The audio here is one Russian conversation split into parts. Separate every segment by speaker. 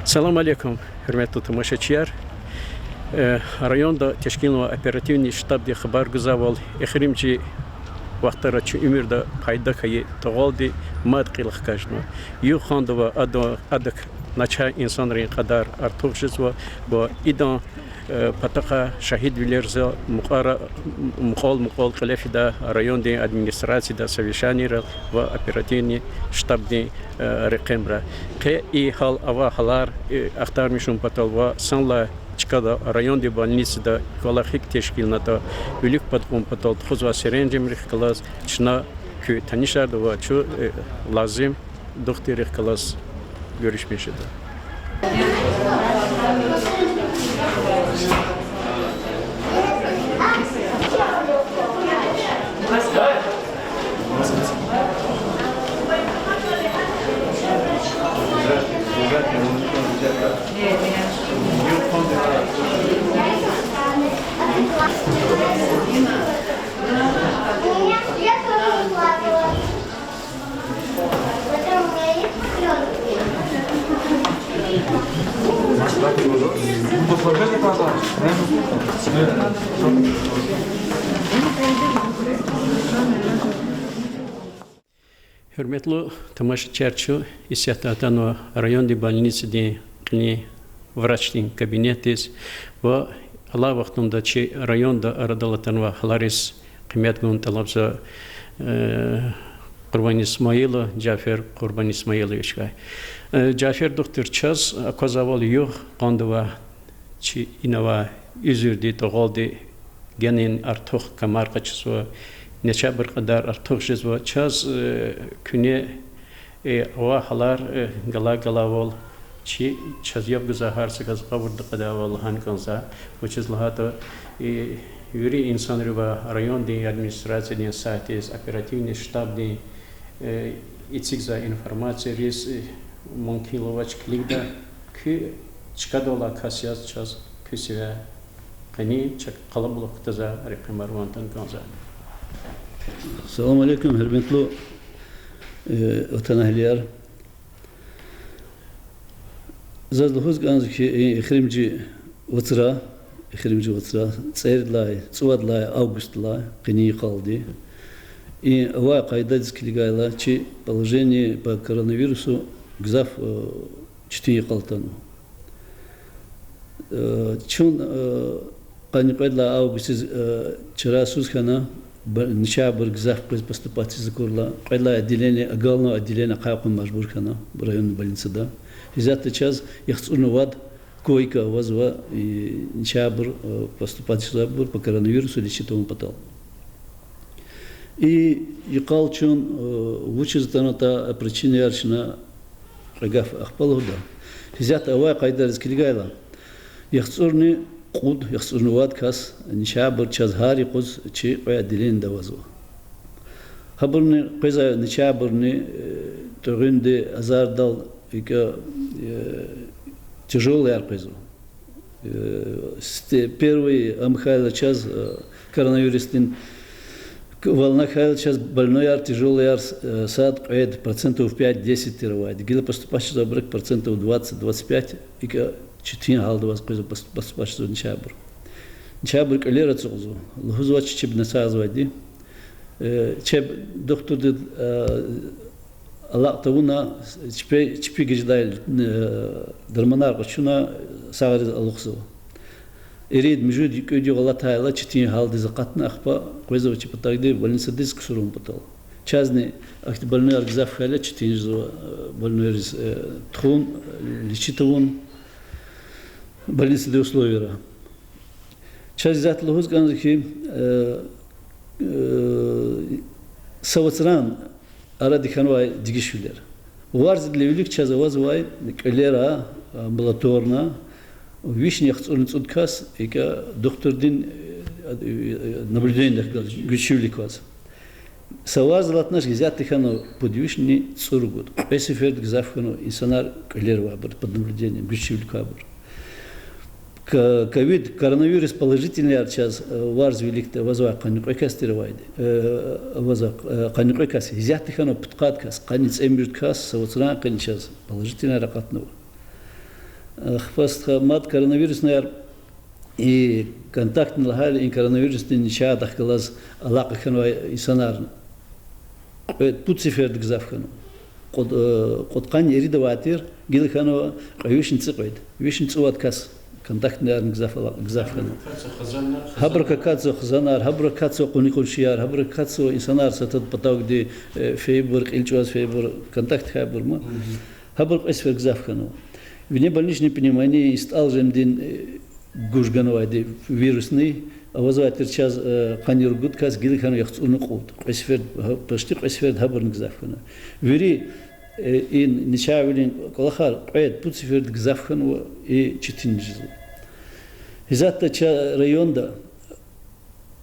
Speaker 1: Салам алейкум, hürmetli тамашачылар. Районда тешкилного оперативный штаб де хабар гузавал эхримчи вақтара чу умирда пайда кайы тоғалды мад қилық кажну. Ю хандова адак нача инсанрин қадар артуқ жызва ба идан патақа шахид вилерза муқал қилефида район де администрации да совещанира ва оперативный штаб де рекемра. Қе и хал ава халар ахтар мишун патал ва санла чкада район де больницы да калахик тешкилната үлік патқун патал хузва сиренжем рихкалас чна кü tanışardı ва çu lazım doktor rihkalas görüşmüştü. Hürmetli тамашачылар, исятатано районной больницы де кни врачный кабинетис ва ала вақтында че районда арадалатанва халарис қимет талабза Курбан Исмаила, Джафер Курбан Исмаиловичка. Джафер доктор час оказывал юг қандова чи инава үзірді тоғалды генин артуқ камарға чызва нече бір қадар артуқ жызва час күне ава халар гала вол чи час яб гыза харсы газға бұрды қадавал хан канза учыз лахата юри инсан рыва район де администрация де сайтис оперативный штаб де ицик за информация рис монкиловач кликда ки чкадола касяс час кисия кани чак калабулук таза рекемарвантан канза.
Speaker 2: Салам алейкум, hürmetli vatan ehliler. Zazlıhuz ganzı ki ihrimci vıtıra цердлай, цуадлай, августлай, кини қалды. И ава қайда дискилигайла, че положение по коронавирусу гзав чтини қалтану. Чун қани қайдла августиз чара сузхана нича бір гзав поступати закурла. Қайдла отделение, агално отделение қайқын мажбурхана в районной больнице. Изята час яхцурнувад койка вазва и ничабр поступать сюда по коронавирусу лечить он потал. И якал чун вучез таната причина ярчина рагав ахпалуда. Хизят авай кайдар скилгайла. Яхцурни куд яхцурнуват кас ничабр чазхари куз чи кая дилин да вазва. Хабрни кайза ничабрни тогинде азардал ика тяжелый арпезу. Первый Амхайла час коронавирусный волна Хайла час больной ар, тяжелый ар сад процентов 5-10 тировать. Гила поступать сюда брак процентов 20-25 и четыре халда вас поступать сюда ничабр. Ничабр калера цузу. Лхузвач чеб насазвади. Чеб доктор Allah tavuna çipi gecdayl dermanar qçuna sağırız alıqsı. Erid mujud yüküdü Allah Teala çitin halde zakatna axpa qoyza çipi tagdi больница disk surum patal. Çazni akti больной argzaf xala çitin zo больной txun lichitavun больница de условия. Çaz zatlıhuz ganzı ki savtsran ara dikhanvay digishüler. Varz levlik çazavazvay kalera ambulatorna вишнях цудкас ика доктор дин наблюдение гüşülik вас. Savazlatnaş gizat dikhanı podvишни цургут. Песиферд гзафхану insanlar kalera var под наблюдением гüşülik var. Ковид, коронавирус положительный сейчас варз великто возвак каникойкас тировайды. Возвак каникойкас изяттыхано путкаткас каниц эмбюрткас савцна каничас положительный ракатного. хваст мат коронавирус наер и контакт на лагаль и коронавирус не чадах глаз алака ханва исанар пуцифер дгзавхану قد قان يريد واتير قيل كانوا قيوشن تقعد ويشن تقعد كاس контакт наер гзавхану хабрка кацо хзанар хабра кацо куникул шиар хабра кацо исанар сатад патагди фейбур илчваз фейбур контакт хабурма хабр эсфер гзавхану в небольничном понимании стал жемдин гужганвади вирусный а вызывает час каниргут кас гилхану яхцуну кут эсфер почти эсфер хабр гзавхану вери ин ничавилин колахар эт пуцифер гзавхану и читин жил из-за районда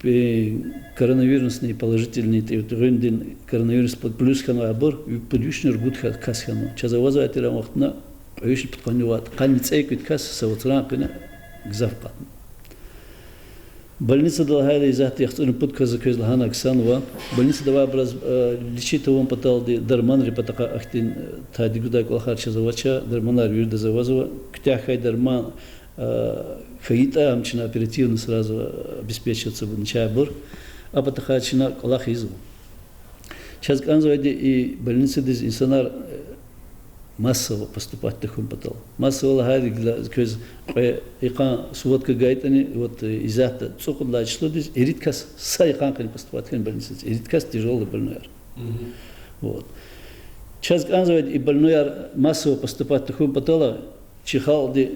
Speaker 2: коронавирусный положительный район коронавирус под плюс хану абор подюшнер гуд кас хану чаза вызывает рамахтна эйш подконюват каниц эквит кас саутран пена гзавкат больница долгая из-за яхцуну подказа кезлахана ксанова больница дава образ лечит он потал дарман репатака ахтин тадигуда колахар чаза вача дарманар юрда завазова ктяхай дарман хаита амчина оперативно сразу обеспечиваться в начабур а потахачина колах изу сейчас канзовади и больница дез инсанар массово поступать таким потол массово лагари көз икан сводка гайтани вот изата цукудла число дез ириткас сайкан кын поступать кен больница ириткас тяжелый больной вот сейчас канзовади и больной массово поступать таким потола чихалди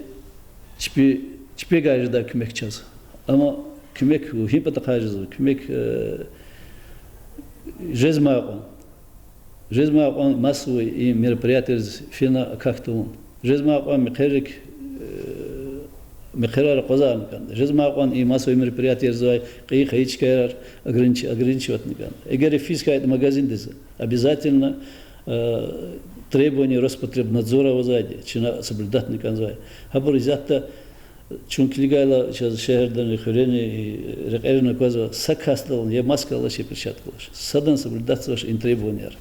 Speaker 2: чипе гажда кümек час ама кümек хипата кажызы кümек жезмаакон массовый и мероприятия фина как-то он жезмаакон мехерар козан кан жезмаакон и массовые мероприятия зай кайчкар ограничивать не кан эгер физкайт магазин дез обязательно требования Роспотребнадзора возади, чина соблюдать не канзай. Хабар изата чунклигайла сейчас шехердан рехурени и рекерна коза сакастал я маска лаши перчатка лаш. Садан соблюдать ваш требования.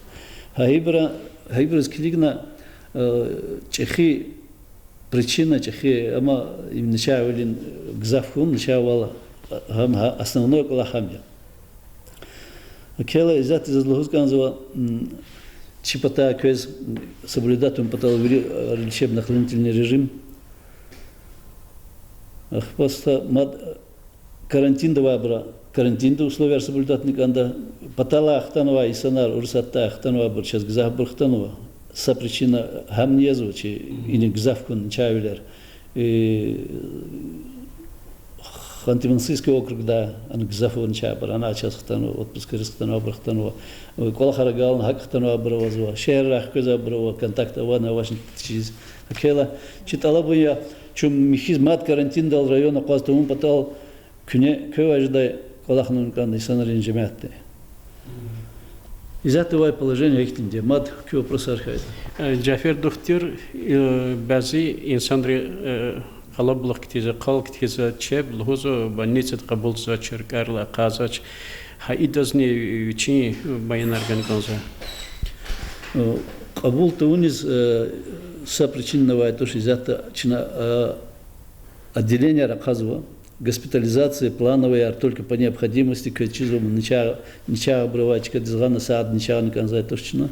Speaker 2: Хаибра скилигна чехи причина чехи ама им начавалин гзавхун начавала хам основной колахамя. Акела изата зазлухус канзва чипота көз соблюдать он потал лечебно-охранительный режим. Просто карантин давабра карантин до условия соблюдать никанда потала ахтанова и санар урсатта ахтанова бар сейчас гзав бурхтанова со причина хамнезу чи или гзавкун чавилер Ханты-Мансийский округ, да, он гзафон чабар, она сейчас хтану, отпуск хтану, брахтану, колахарагал, хактану абравазва, шерах коза абрава, контакт авана вашин чиз. Акела читала бы я, чем мехизмат карантин дал района, кваста ум потал, кюне кövаждай колахнун канды санарин жемятты. Из этого положения их тинде, мат кё вопрос архайда.
Speaker 1: Джафер доктор, бази инсанри خلاب كتيزة قال كتيزة شاب لهوزو بنيت قبول زاتشر كارلا قازاش هايدزني يشين بين أرجانيكونزا
Speaker 2: قبول تونس сопричинного то что из-за чина отделение раказва госпитализация плановая только по необходимости к чизому ничего обрывать дизгана сад ничего не канзай то что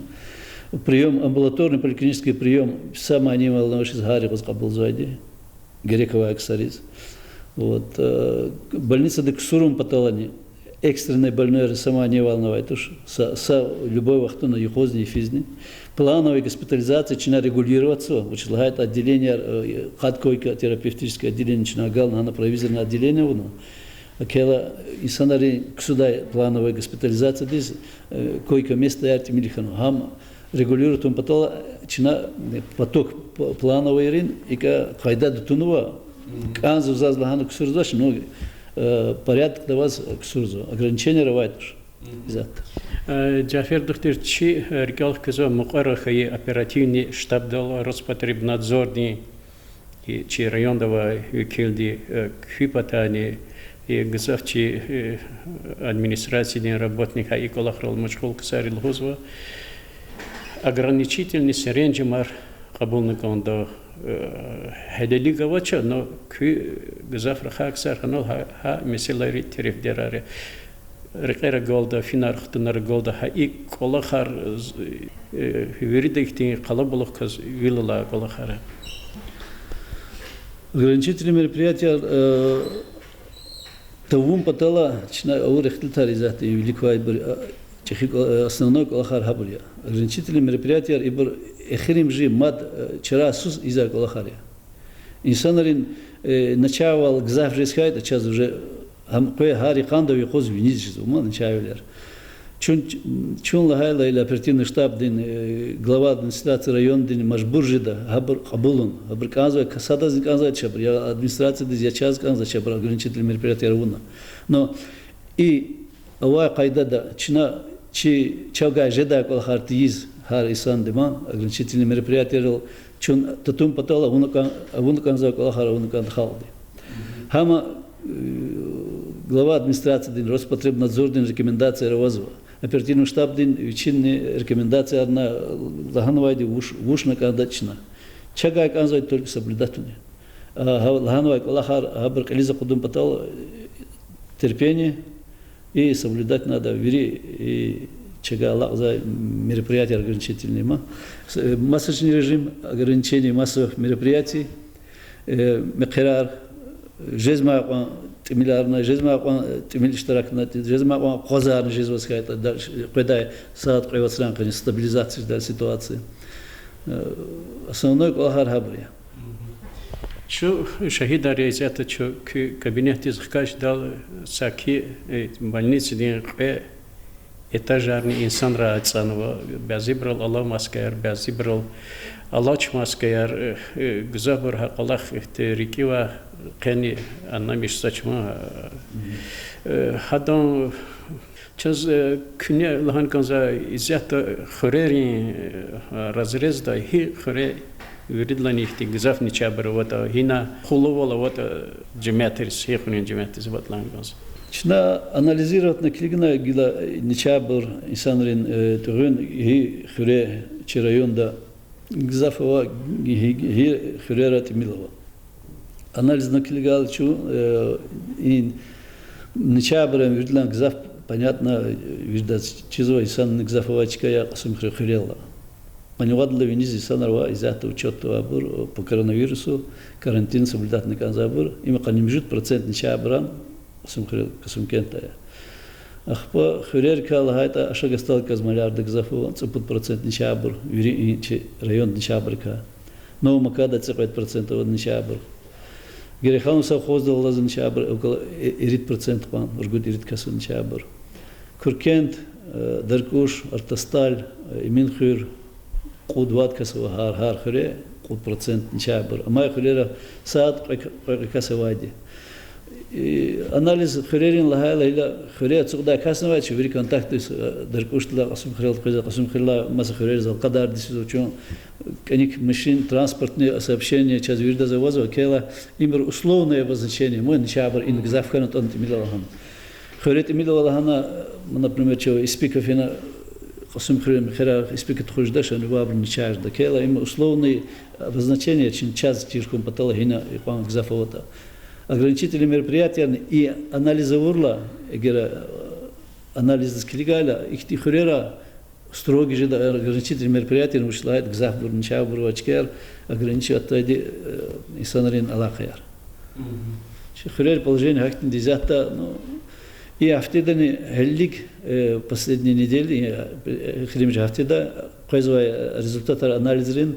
Speaker 2: прием амбулаторный поликлинический прием самое анимал на ваши сгари возкабул зайди Герековая аксариз. Вот. Больница дексурум паталани. Экстренная больная сама не волновает. Любой вахтуна юхозни и физни. Плановая госпитализация начина регулироваться. Учитывает отделение, хат-койка, терапевтическое отделение, начина гална, на провизорное отделение. Акела и санари ксуда плановая госпитализация. Здесь койка место ярти милихану. Хам регулирует он поток плановый рин и кайда дотунува канзу зазлахану ксурзаш но порядок для вас ксурзу ограничения рывает уж
Speaker 1: Джафер доктор чи рекал каза мукарахи оперативный штаб дал Роспотребнадзорный и чи райондова килди хипатани и гзавчи администрации работника и колахрал мачхул ксарил хузва ограничительный сиренджимар قبول نکن دا هدلي قوتش نو كي جزاف رخا أكثر هنول ها مثل ري تعرف دراري رقيرة جولدا فينار ختنار جولدا ها كل خار ويريدك تين قلبلق كز ويلا كل خار
Speaker 2: Ограничительные мероприятия Тавум Патала, Чина Аурехтилтаризат и Великой основной Калахар Хабурия. Ограничительные мероприятия Ибр Эхрим Жи Мад Чарасус Изар Калахария. Инсанарин начавал Гзав Жесхайта, час уже Кое Хари Кандови Хоз Винизис, ума начавляр. Чун Лахайла или оперативный штаб, глава администрации района, Машбуржида, Хабр Хабулун, Хабр Канза, Касада Канза Чабр, администрация Дизячаз Канза Чабр, ограничительные мероприятия Равуна. Но и Ауа Кайдада, Чина, Чаугай Жеда Калхартиз, Хар Исан Деман, ограничительные мероприятия, Чун Татум Патала, Авун Канза Калхара, Авун Канхалди. Хама глава администрации, Роспотребнадзор, рекомендация Равазова. Оперативный штаб вечерние рекомендации одна Лагановайди вушна кандачна. Чагай канзай только соблюдательные. Лагановай Калахар Абрак Элиза Кудум Патал терпение и соблюдать надо вери и чага Аллах за мероприятия ограничительные. Масочный режим ограничений массовых мероприятий. Мекхерар Жезма Тимилярна, Жезма Тимильштаракна, Жезма Хозар, Жезвоскайта, дальше, когда сад приводсранка, стабилизация ситуации. Основной Калахар Хабрия.
Speaker 1: Что шахида реализация, что кабинет изхкаш дал саки больницы день этажарный инсан раацанова, безибрал Аллах маскаяр, безибрал Аллах маскаяр, гзабр хакалах рикива кени аннамиш сачма. Хадан час куне лахан канза изята хурери разрезда хи хуре виридлани ихти гзаф ничабр вот хина хулувала вот джематерс хихунин джематерс вот лангаз.
Speaker 2: Чна анализировать на клигна гила ничабр инсанрин турун хи хуре чирайонда гзафова хи хурера тимилова. Анализ на клигал чу и ничабрем вирдлан гзаф понятно вирдать чизо инсан гзафовачка я касым хурела. Маневадла винизи санарва из-за учета по коронавирусу карантин соблюдать на канзабур им канимжут процент ничабран касым кентая. Ахпа хурерка лахайта ашагастал казмалярда гзафу цупут процент ничабур вири район ничабрка. Но макада 5% от ничабур. Герехану совхоздал лазан ничабур около 1% пан ургут 1% ничабур. Куркент Даркуш Артасталь Иминхур قود كسوة هار خير قود процент نشابر أما خيرها ساعات كسوادي анализ خيرين لها إلى خيرات سقدا كسوة شو في كونتاكت دركوش لا قسم خير كذا قسم خير لا مس خير زال قدر ديسو شو كنيك ماشين ترانسبортные сообщения час вирда завоза кела имер условное обозначение мой нشابر إن гзаф канут он тимилалахан خيرات тимилалахана например что испикафина قسم خير испекет хуждаш, они вабр не чаш, да кела им условные обозначения, чем час тишком потала хина и пан гзафовата. Ограничительные мероприятия и анализа урла, анализ скригаля, их тихурера строгий же ограничительные мероприятия, мушлает гзафбур, ничабур, вачкер, ограничивает тоді инсанарин аллахаяр. Хурер положение хактин дизята, ну и афтедани хеллик последние недели хримж афтеда кайзва результаты анализрин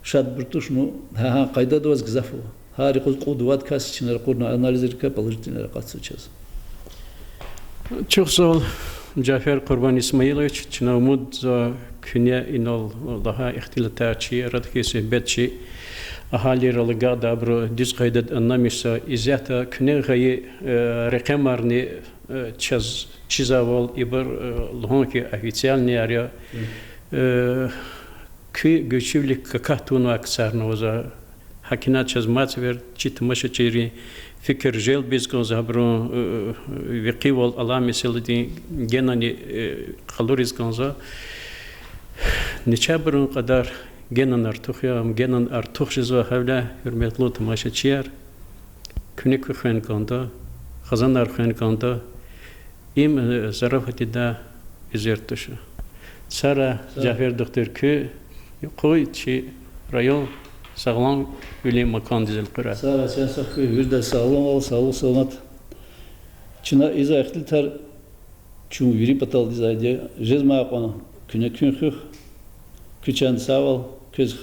Speaker 2: шад буртуш ну ха кайда доз гзафу хари кудват кас чинер курна анализирка положительный ракат сейчас.
Speaker 1: Чухсол Джафер Курбан Исмаилович чинамуд за кюня инол Аллаха ихтилатачи радхиси бетчи أهالي رلقا دابرو ديز قيدت الناميسا إزياتا كنين غاي رقمارني تشيزاول إبر لهونكي أفيتيالني أريا كي گوشيوليك ككاتونو أكسار نوزا حكينا تشاز ماتفير تشيت مشا تشيري فكر جيل بيزكو زابرو وقيوال ألامي سيلدي جناني خلوريز كونزا نشابرون قدر genel artık genel artık jizva havla hürmetli tamaşaçılar. Künek kıxen kanda, xazanlar kıxen kanda, im zarafati da izertuşu. Sara Cafer doktor ki koy çi rayon sağlam bilim makan dizel kura.
Speaker 2: Sara sen sakı virde sağlam ol, sağlık selamet. Çına iza ihtiltar çum viri patal dizaydı. Jezma konu küne künxü küçen sağ ol, köz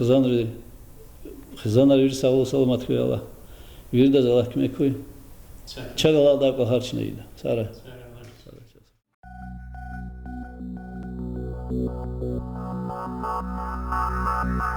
Speaker 2: xızanlar vir sağlık selamet koy Allah. Virde Allah kime koy. Çagala da kal harçınaydı. Sara.
Speaker 3: Thank you.